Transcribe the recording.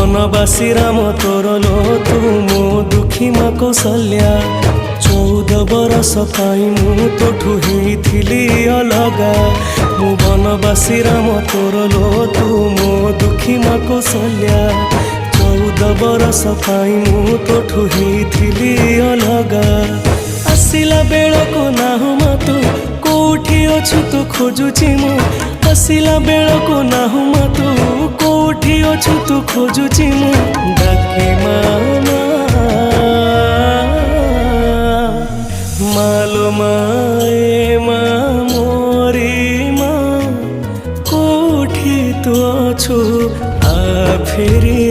बनवासी राम तोर लो तू मो दुखी माँ कौशल्या 14 बरस पाई मु तोठू हेइथिली अलगा। मु बनवासी राम तोर लो तू मो दुखी माँ कौशल्या 14 बरस पाई मु तोठू हेइथिली अलगा। आसिला बेलको नाहु मा तू कोठी अछु तू खोजुची मु आसिला बेलको नाहु मा तू कोठी अछु तू खोजुची मु डाके मामा मालो माए मा मोरी मा कोठी तू अछु आ फेरी